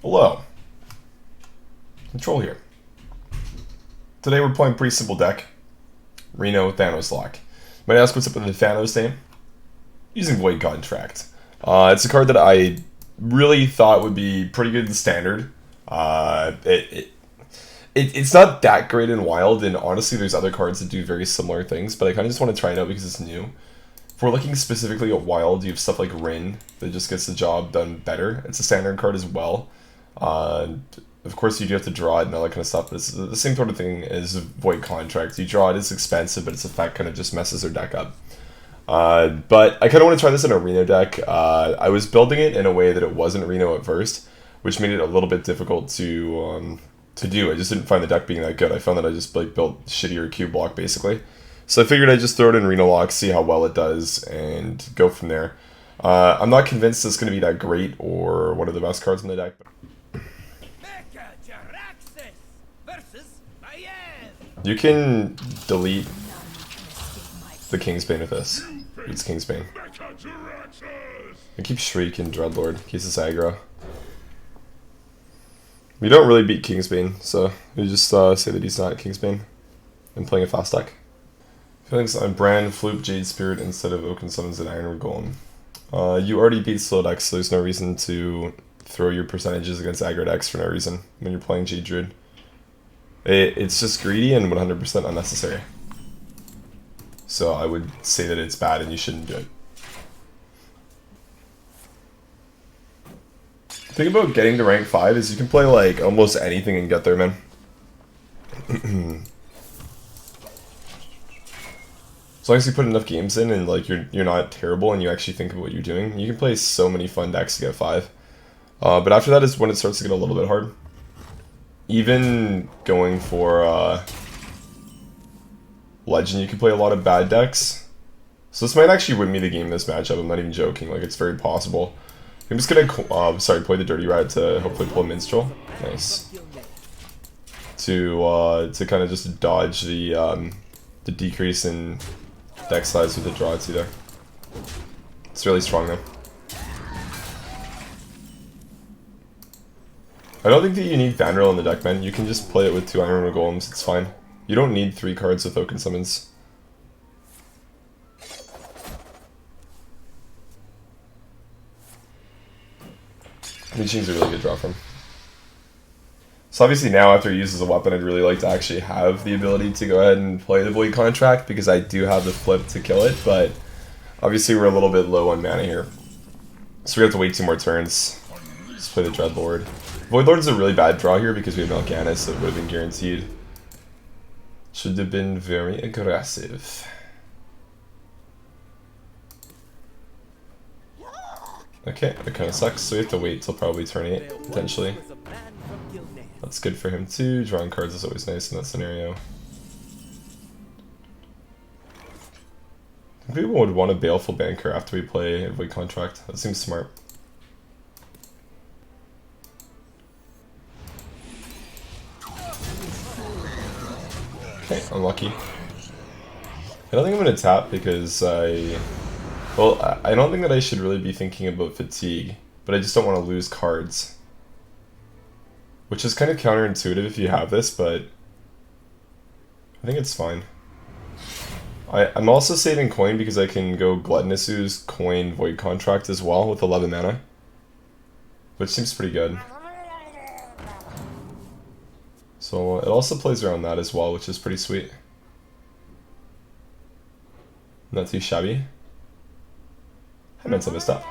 Hello, Control here. Today we're playing a pretty simple deck, Renolock. You might ask what's up with the Thanos name? Using Void Contract. It's a card that I really thought would be pretty good in Standard. It's not that great in Wild, and honestly there's other cards that do very similar things, but I kind of just want to try it out because it's new. If we're looking specifically at Wild, you have stuff like Rin that just gets the job done better. It's a Standard card as well. Of course, you do have to draw it and all that kind of stuff, but it's the same sort of thing as Void Contract. You draw it, it's expensive, but its effect kind of just messes their deck up. But I kind of want to try this in a Reno deck. I was building it in a way that it wasn't Reno at first, which made it a little bit difficult to do. I just didn't find the deck being that good. I found that I just like built shittier cube block basically. So I figured I'd just throw it in Renolock, see how well it does, and go from there. I'm not convinced it's going to be that great or one of the best cards in the deck. You can delete the Kingsbane with this. It's Kingsbane. I keep Shriek and Dreadlord in case it's aggro. We don't really beat Kingsbane, so we just say that he's not Kingsbane. I'm playing a fast deck. Feelings on Brand, Floop, Jade Spirit instead of Oaken Summons and Ironwood Golem. You already beat slow decks, so there's no reason to throw your percentages against aggro decks for no reason when you're playing Jade Druid. It's just greedy and 100% unnecessary. So I would say that it's bad and you shouldn't do it. The thing about getting to rank 5 is you can play like almost anything and get there, man. As long as you put enough games in and like you're not terrible and you actually think of what you're doing, you can play so many fun decks to get 5. But after that is when it starts to get a little bit hard. Even going for Legend, you can play a lot of bad decks. So this might actually win me the game in this matchup, I'm not even joking, like it's very possible. I'm just gonna, play the Dirty Rat to hopefully pull a Minstrel. Nice. To kind of just dodge the decrease in deck size with the draw too there. It's really strong though. I don't think that you need Vanril in the deck, man. You can just play it with 2 Ironwood Golems, it's fine. You don't need 3 cards with Oaken Summons. Leeching's a really good draw from. So obviously now after he uses a weapon, I'd really like to actually have the ability to go ahead and play the Void Contract because I do have the flip to kill it, but obviously we're a little bit low on mana here. So we have to wait 2 more turns. Let's play the Dreadlord. Void Lord's a really bad draw here because we have Mal'Ganis, so it would have been guaranteed. Should have been very aggressive. Okay, that kind of sucks, so we have to wait till probably turn 8, potentially. That's good for him too. Drawing cards is always nice in that scenario. People would want a Baleful Banker after we play a Void Contract. That seems smart. Okay, unlucky. I don't think I'm going to tap because I don't think that I should really be thinking about fatigue, but I just don't want to lose cards. Which is kind of counterintuitive if you have this, but I think it's fine. I'm also saving coin because I can go Gluttonous Ooze, coin, Void Contract as well with 11 mana. Which seems pretty good. So it also plays around that as well, which is pretty sweet. Not too shabby. I meant some of stuff.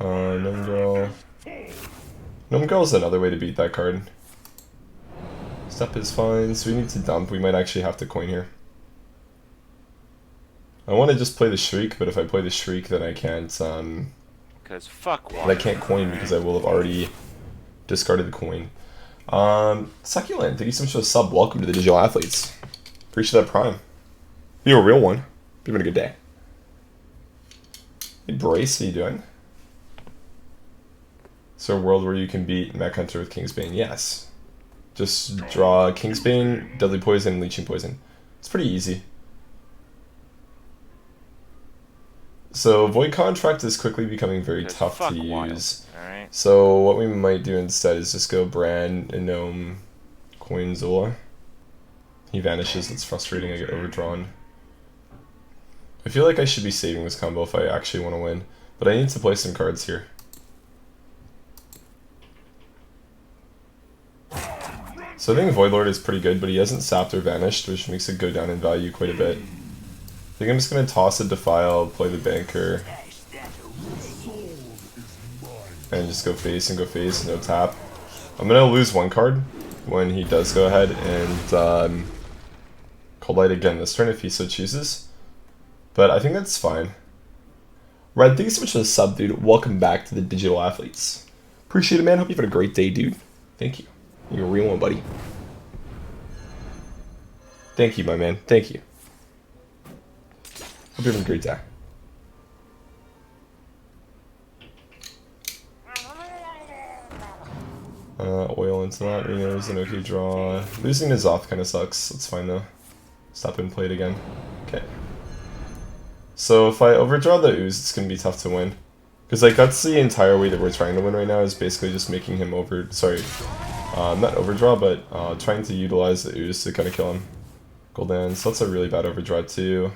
Gnome Girl. Gnome Girl is another way to beat that card. Step is fine, so we need to dump. We might actually have to coin here. I want to just play the Shriek, but if I play the Shriek, then I can't. Because fuck I can't coin because I will have already discarded the coin. Succulent, thank you so much for the sub. Welcome to the Digital Athletes. Appreciate that prime. You're a real one. Be having a good day. Hey Brace, how you doing? Is there a world where you can beat Mech Hunter with Kingsbane? Yes. Just draw Kingsbane, Deadly Poison, and Leeching Poison. It's pretty easy. So Void Contract is quickly becoming very tough to use. So what we might do instead is just go Bran and Gnome Coinzola. He vanishes, that's frustrating, I get overdrawn. I feel like I should be saving this combo if I actually want to win, but I need to play some cards here. So I think Voidlord is pretty good, but he hasn't sapped or vanished, which makes it go down in value quite a bit. I think I'm just going to toss a Defile, play the Banker, and just go face, no tap. I'm going to lose one card when he does go ahead and Collide again this turn if he so chooses. But I think that's fine. Red, thank you so much for the sub, dude. Welcome back to the Digital Athletes. Appreciate it, man. Hope you've had a great day, dude. Thank you. You're a real one, buddy. Thank you, my man. Thank you. Hope you're having a great day. Oil into that. Reno's an okay draw. Losing his off kind of sucks. That's fine though. Stop and play it again. Okay. So if I overdraw the ooze, it's gonna be tough to win. Because like that's the entire way that we're trying to win right now is basically just making him not overdraw, but trying to utilize the ooze to kind of kill him. Gul'dan, so that's a really bad overdraw too.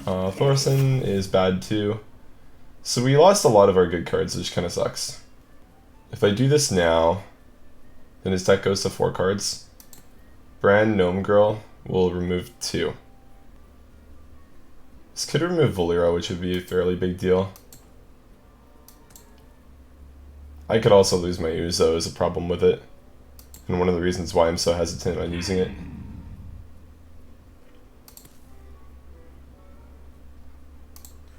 Thorson is bad too. So we lost a lot of our good cards, which kind of sucks. If I do this now, then his deck goes to 4 cards. Bran Gnome Girl will remove 2. This could remove Volira, which would be a fairly big deal. I could also lose my ooze though, is a problem with it. And one of the reasons why I'm so hesitant on using it.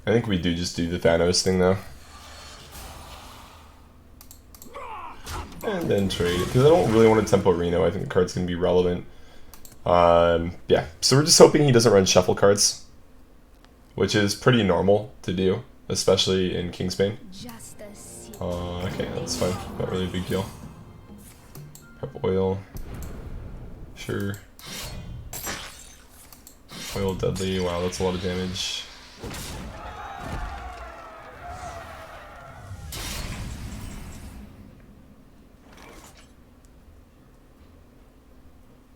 I think we do just do the Thanos thing though. And then trade it, because I don't really want to tempo Reno. I think the card's going to be relevant. Yeah, so we're just hoping he doesn't run shuffle cards, which is pretty normal to do, especially in Kingsbane. Okay, that's fine. Not really a big deal. Prep oil. Sure. Oil deadly. Wow, that's a lot of damage.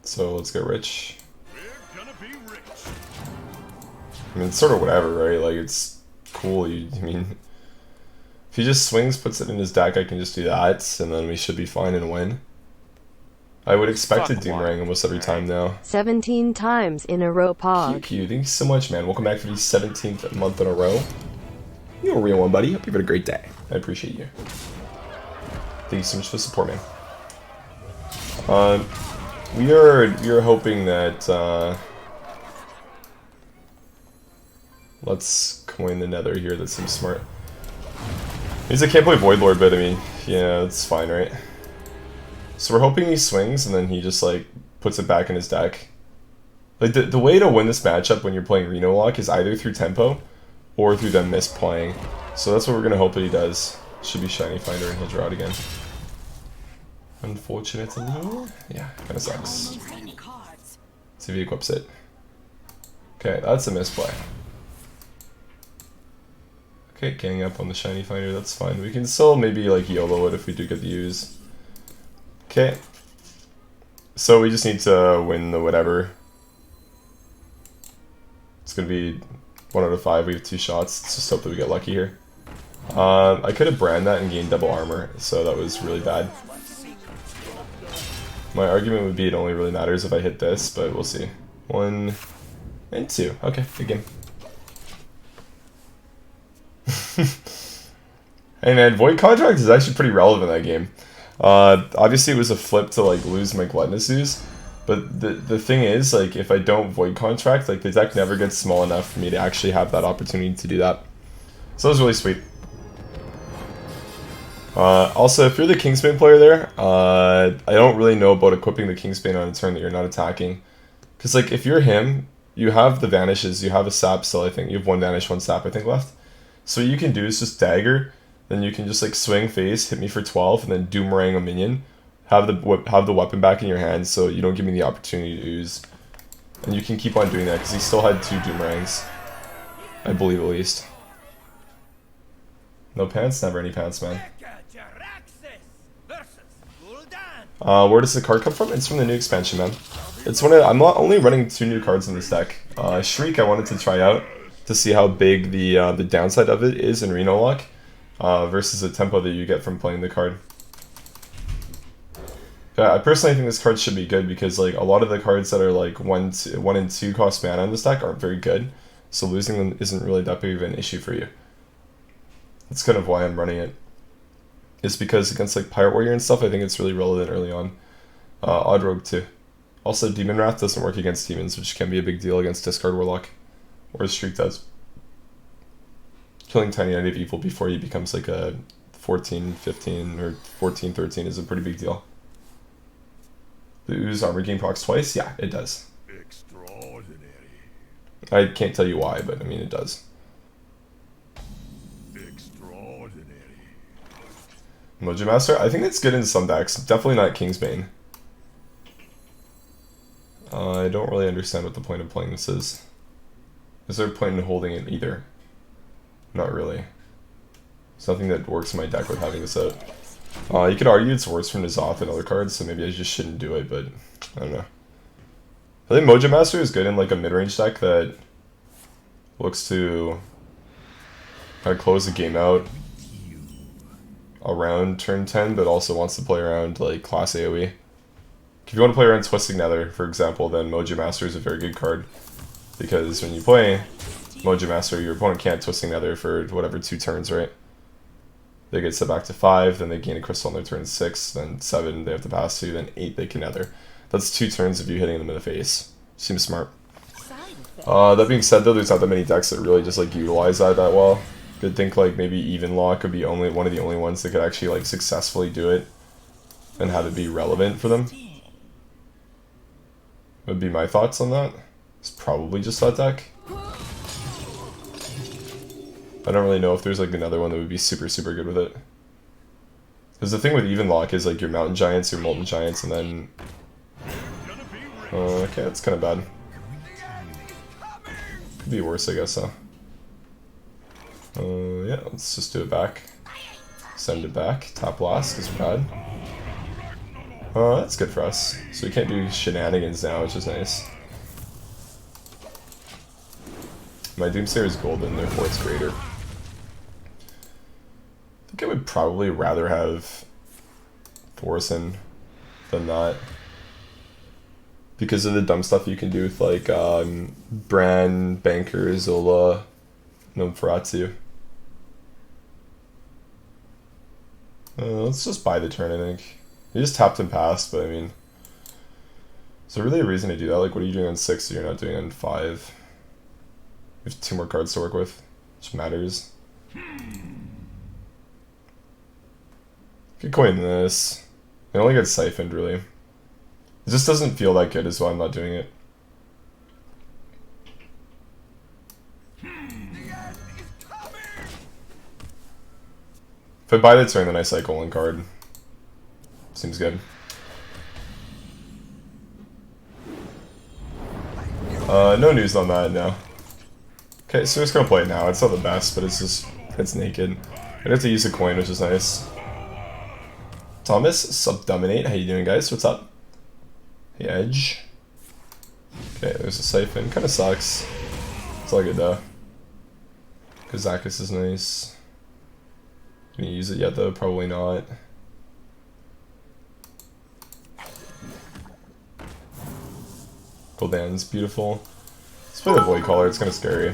So let's get rich. I mean, it's sort of whatever, right? Like, it's cool. I mean, if he just swings, puts it in his deck, I can just do that, and then we should be fine and win. I would expect to Doomerang almost every time now. 17 times in a row, Pog. QQ, thank you so much, man. Welcome back for the 17th month in a row. You're a real one, buddy. Hope you've had a great day. I appreciate you. Thank you so much for the support, man. We are hoping that let's coin the Nether here. That seems smart. I can't play Voidlord, but I mean, yeah, that's fine, right? So we're hoping he swings and then he just like puts it back in his deck. Like the way to win this matchup when you're playing Renolock is either through tempo or through them misplaying. So that's what we're gonna hope that he does. Should be Shiny Finder and he'll draw it again. Unfortunately, yeah, kind of sucks. See if he equips it. Okay, that's a misplay. Okay, gang up on the Shiny Finder, that's fine. We can still maybe like YOLO it if we do get the use. Okay. So we just need to win the whatever. It's gonna be 1 out of 5, we have 2 shots. Let's just hope that we get lucky here. I could have brand that and gained double armor, so that was really bad. My argument would be it only really matters if I hit this, but we'll see. 1 and 2. Okay, good game. Hey man, Void Contract is actually pretty relevant in that game. Obviously it was a flip to like lose my Gluttonous Ooze, but the thing is, like, if I don't Void Contract, like the deck never gets small enough for me to actually have that opportunity to do that. So that was really sweet. Also, if you're the Kingsbane player there, I don't really know about equipping the Kingsbane on a turn that you're not attacking. Because, like, if you're him, you have the Vanishes, you have a Sap still, I think. You have 1 Vanish, 1 Sap, I think, left. So what you can do is just Dagger, then you can just, like, swing face, hit me for 12, and then Doomerang a minion. Have the weapon back in your hand so you don't give me the opportunity to ooze. And you can keep on doing that, because he still had 2 Doomerangs. I believe at least. No pants? Never any pants, man. Where does the card come from? It's from the new expansion, man. It's one of, I'm not only running 2 new cards in this deck. Shriek I wanted to try out to see how big the downside of it is in Renolock versus the tempo that you get from playing the card. I personally think this card should be good because like a lot of the cards that are like 1 and 2 cost mana in this deck aren't very good, so losing them isn't really that big of an issue for you. That's kind of why I'm running it. It's because against like Pirate Warrior and stuff, I think it's really relevant early on. Odd Rogue too. Also, Demon Wrath doesn't work against demons, which can be a big deal against Discard Warlock, whereas Shriek does. Killing Tiny Knight of Evil before he becomes like a 14, 15, or 14, 13 is a pretty big deal. The Ooze armor gain procs twice? Yeah, it does. Extraordinary. I can't tell you why, but I mean it does. Extraordinary. Mojo Master? I think it's good in some decks. Definitely not Kingsbane. I don't really understand what the point of playing this is. Is there a point in holding it either? Not really. There's nothing that works in my deck with having this out. You could argue it's worse from N'Zoth and other cards, so maybe I just shouldn't do it, but I don't know. I think Mojo Master is good in like a mid-range deck that looks to kind of close the game out around turn 10, but also wants to play around like class AoE. If you want to play around Twisting Nether, for example, then Mojo Master is a very good card. Because when you play Mojo Master, your opponent can't Twisting Nether for whatever 2 turns, right? They get set back to 5, then they gain a crystal on their turn 6, then 7 they have to pass to, then 8 they can Nether. That's 2 turns of you hitting them in the face. Seems smart. That being said though, there's not that many decks that really just like utilize that well. You'd think like maybe Evenlock could be one of the only ones that could actually like successfully do it and have it be relevant for them. Would be my thoughts on that. It's probably just that deck. I don't really know if there's like another one that would be super good with it. Because the thing with Evenlock is like your Mountain Giants, your Molten Giants, and then... okay, that's kind of bad. Could be worse, I guess, huh? Yeah, let's just do it back. Send it back. Tap blast, because we're bad. That's good for us. So we can't do shenanigans now, which is nice. My Doomsayer is golden, therefore it's greater. I think I would probably rather have Thorson than not. Because of the dumb stuff you can do with like Bran, Banker, Zola, Nosferatu. Let's just buy the turn, I think. You just tapped and passed, but I mean... Is there really a reason to do that? Like, what are you doing on 6 that you're not doing on 5? You have 2 more cards to work with, which matters. Could coin this. I only get siphoned, really. It just doesn't feel that good, is why I'm not doing it. If I buy the turn, then I cycle 1 card. Seems good. No news on that, no. Okay, so we're just gonna play it now. It's not the best, but it's just, it's naked. I have to use a coin, which is nice. Thomas, Subdominate, how you doing, guys? What's up? Hey, Edge. Okay, there's a Siphon. Kinda sucks. It's all good, though. Kazakus is nice. Can you use it yet, though? Probably not. Gul'dan's beautiful. Let's play the Void Caller, it's kinda scary.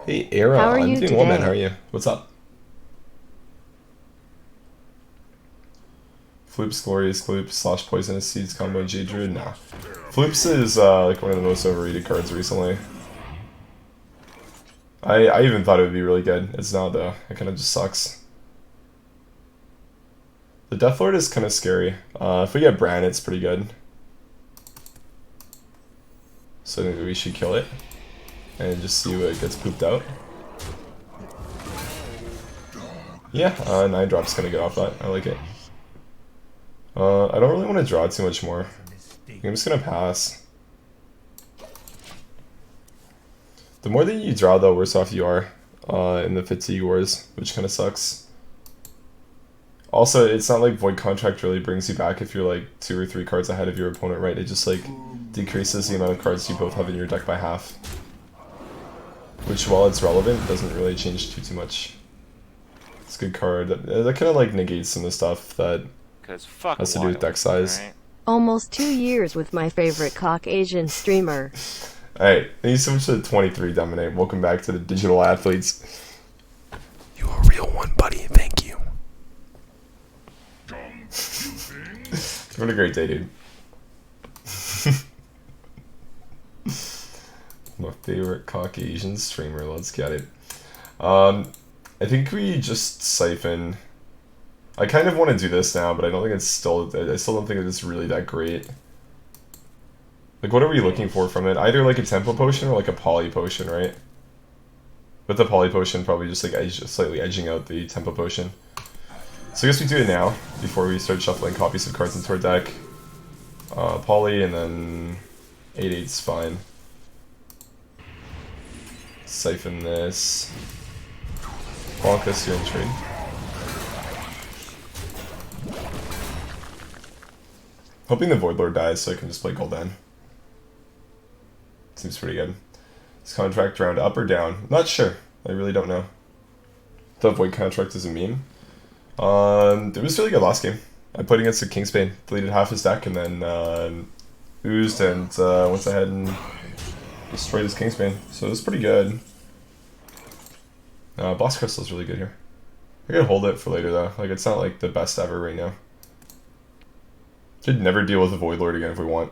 Hey, Era, How are I'm you doing well, man. today? How are you? What's up? Floops, Glorious Gloops, slash Poisonous Seeds combo, Jade Druid? Nah. Floops is like one of the most overrated cards recently. I even thought it would be really good. It's not though. It kind of just sucks. The Deathlord is kind of scary. If we get Bran, it's pretty good. So maybe we should kill it and just see what gets pooped out. Yeah, 9 drops gonna get off that. I like it. I don't really want to draw too much more. I'm just gonna pass. The more that you draw, the worse off you are in the fatigue wars, which kind of sucks. Also, it's not like Void Contract really brings you back if you're like 2 or 3 cards ahead of your opponent, right? It just like decreases the amount of cards you both have in your deck by half. Which, while it's relevant, doesn't really change too much. It's a good card. That kind of like negates some of the stuff that has to do with deck size. Right? Almost 2 years with my favorite Caucasian streamer. Alright, thank you so much to the 23 Dominate. Welcome back to the Digital Athletes. You a real one, buddy. Thank you. What a great day, dude. My favorite Caucasian streamer. Let's get it. I think we just siphon. I kind of want to do this now, but I don't think it's still. I still don't think it's really that great. Like, what are we looking for from it? Either like a tempo potion or like a poly potion, right? With the poly potion, probably just like slightly edging out the tempo potion. So I guess we do it now before we start shuffling copies of cards into our deck. Poly and then 8/8's fine. Siphon this. Bonk this here in trade. Hoping the Void Lord dies so I can just play Gul'dan. Seems pretty good. Is contract round up or down? Not sure. I really don't know. The Void Contract is a meme. It was really good last game. I played against a Kingsbane, deleted half his deck, and then oozed and went ahead and destroyed his Kingsbane. So it was pretty good. Boss Crystal's really good here. I gotta hold it for later though. Like, it's not like the best ever right now. Could never deal with a Void Lord again if we want.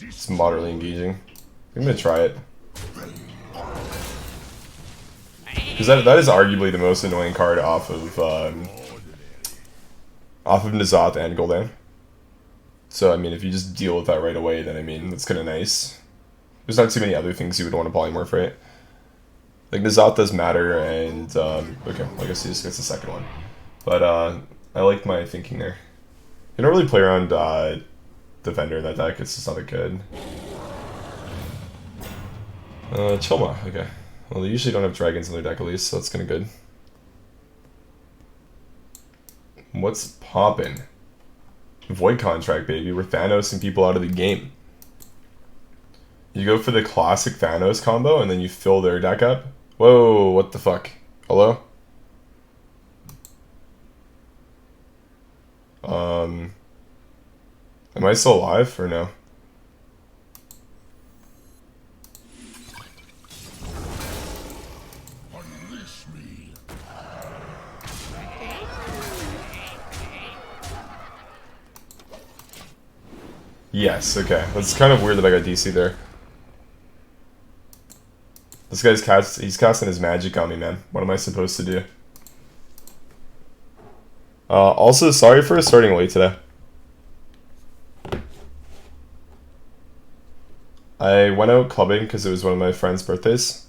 It's moderately engaging. I'm gonna try it. Because that is arguably the most annoying card off of N'Zoth and Gul'dan. So I mean, if you just deal with that right away, then I mean, that's kind of nice. There's not too many other things you would want to polymorph, right? Like, N'Zoth does matter, and okay, I guess he just gets the second one. But I like my thinking there. You don't really play around Defender in that deck, it's just not that good. Chilma, okay. Well, they usually don't have dragons in their deck at least, so that's kind of good. What's poppin'? Void Contract, baby. We're Thanos people out of the game. You go for the classic Thanos combo, and then you fill their deck up. Whoa, what the fuck? Hello? Am I still alive, or no? Yes, okay. That's kind of weird that I got DC there. This guy's he's casting his magic on me, man. What am I supposed to do? Also, sorry for starting late today. I went out clubbing because it was one of my friend's birthdays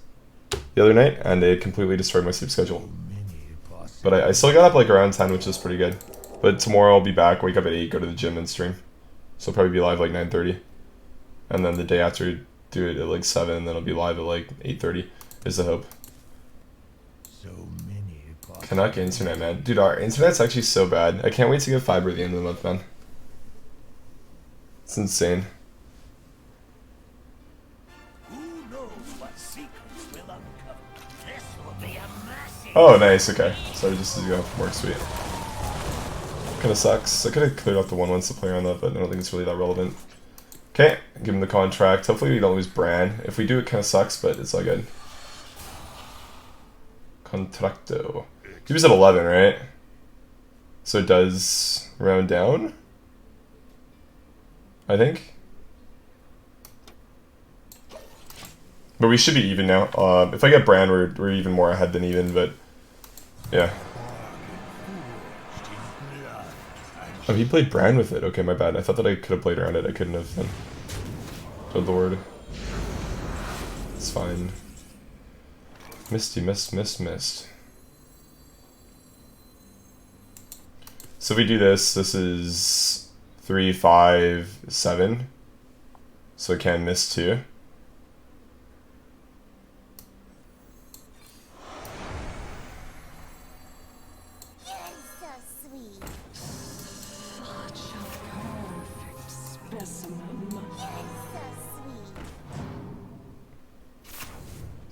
the other night, and they completely destroyed my sleep schedule. But I still got up like around 10, which is pretty good. But tomorrow I'll be back, wake up at 8, go to the gym and stream. So I'll probably be live like 9:30. And then the day after, do it at like 7, and then I'll be live at like 8:30, is the hope. Canuck internet, man. Dude, our internet's actually so bad. I can't wait to get fiber at the end of the month, man. It's insane. Oh, nice, okay. So just as you have work, sweet. Kinda sucks. I could've cleared off the 1/1 to play on that, but I don't think it's really that relevant. Okay, give him the contract. Hopefully we don't lose Bran. If we do, it kinda sucks, but it's all good. Contracto. He was at 11, right? So it does round down? I think? But we should be even now. If I get Bran, we're even more ahead than even, but yeah. Oh, he played Bran with it. Okay, my bad. I thought that I could have played around it. I couldn't have then. Good lord. It's fine. Misty, missed. So if we do this, this is 3, 5, 7. So I can miss 2.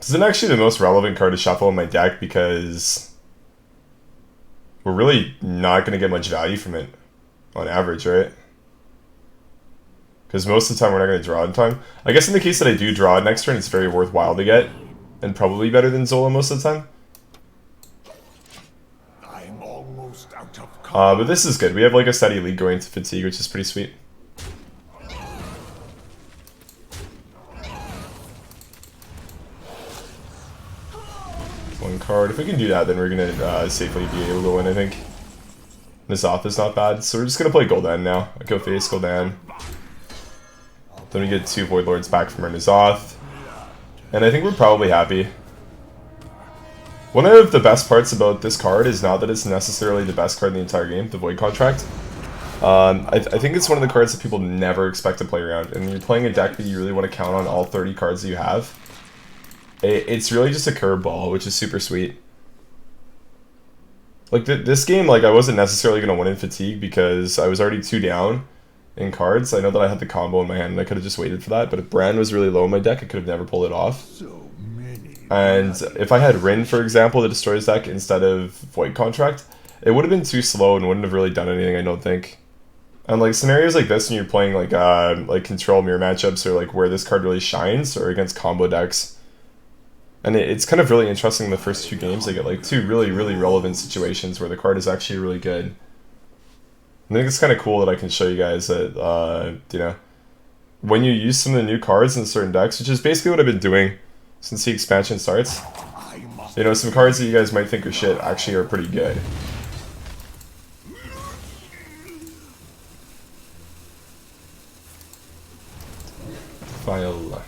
This isn't actually the most relevant card to shuffle in my deck because we're really not going to get much value from it on average, right? Because most of the time we're not going to draw in time. I guess in the case that I do draw next turn, it's very worthwhile to get. And probably better than Zola most of the time. I'm almost out of But this is good. We have like a steady lead going to Fatigue, which is pretty sweet. One card. If we can do that, then we're going to safely be able to win, I think. Nizoth is not bad, so we're just going to play Gul'dan now. I go face Gul'dan. Then we get 2 Void Lords back from our Nizoth. And I think we're probably happy. One of the best parts about this card is not that it's necessarily the best card in the entire game, the Void Contract. I think it's one of the cards that people never expect to play around. And when you're playing a deck that you really want to count on all 30 cards that you have, it's really just a curveball, which is super sweet. Like, this game, like, I wasn't necessarily going to win in Fatigue because I was already 2 down in cards. I know that I had the combo in my hand and I could have just waited for that, but if Bran was really low in my deck, I could have never pulled it off. And if I had Rin, for example, that destroys deck instead of Void Contract, it would have been too slow and wouldn't have really done anything, I don't think. And like scenarios like this, when you're playing like control mirror matchups or like where this card really shines, or against combo decks, and it's kind of really interesting in the first 2 games. I get like 2 really, really relevant situations where the card is actually really good. I think it's kind of cool that I can show you guys that, you know, when you use some of the new cards in certain decks, which is basically what I've been doing since the expansion starts, you know, some cards that you guys might think are shit actually are pretty good. File.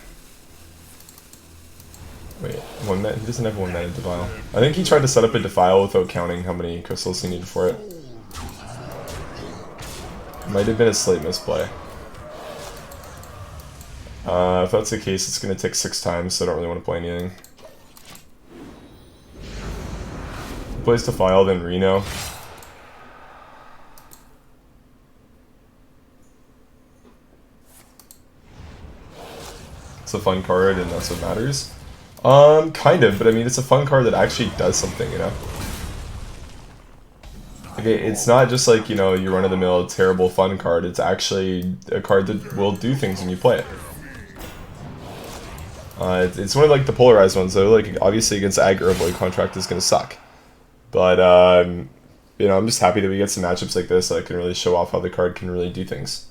Wait, 1 minute? He doesn't have 1 minute Defile. I think he tried to set up a Defile without counting how many crystals he needed for it. Might have been a slight misplay. If that's the case, it's going to take 6 times, so I don't really want to play anything. He plays Defile, then Reno. It's a fun card, and that's what matters. Kind of, but I mean, it's a fun card that actually does something, you know? Okay, it's not just like, you know, your run-of-the-mill terrible fun card. It's actually a card that will do things when you play it. It's one of like the polarized ones, though. Like, obviously against aggro, Void Contract is going to suck. But, you know, I'm just happy that we get some matchups like this that can really show off how the card can really do things.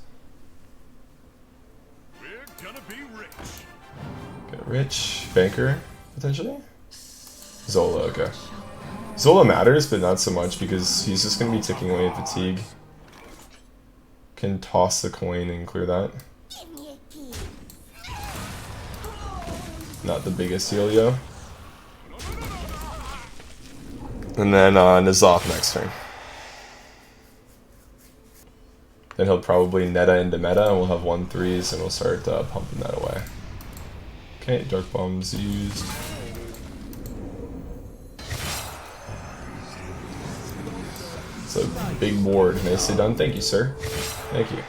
We're gonna be rich. Get rich. Banker, potentially? Zola, okay. Zola matters, but not so much because he's just going to be ticking away at Fatigue. Can toss the coin and clear that. Not the biggest deal, yo. And then Nizoth next turn. Then he'll probably Neta into meta, and we'll have 1/3s, and we'll start pumping that away. Okay, Dark Bomb's used. It's a big board. Nicely done. Thank you, sir. Thank you.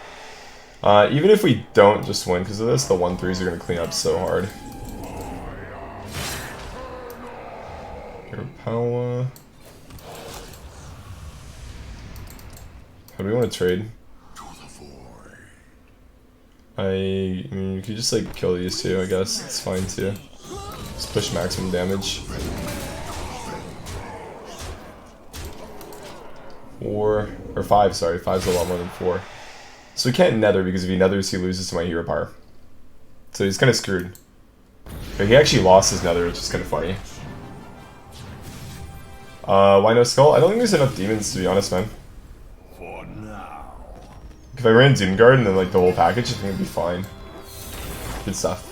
Even if we don't just win because of this, the 1/3s are going to clean up so hard. EAtPFAo. How do we want to trade? I mean, you could just like kill these 2, I guess. It's fine too. Just push maximum damage. 4 or 5, sorry. 5's a lot more than 4. So we can't nether because if he nethers, he loses to my hero power. So he's kind of screwed. But he actually lost his nether, which is kind of funny. Why no skull? I don't think there's enough demons, to be honest, man. For now. If I ran Doomguard and then like the whole package, I think it'd be fine. Good stuff.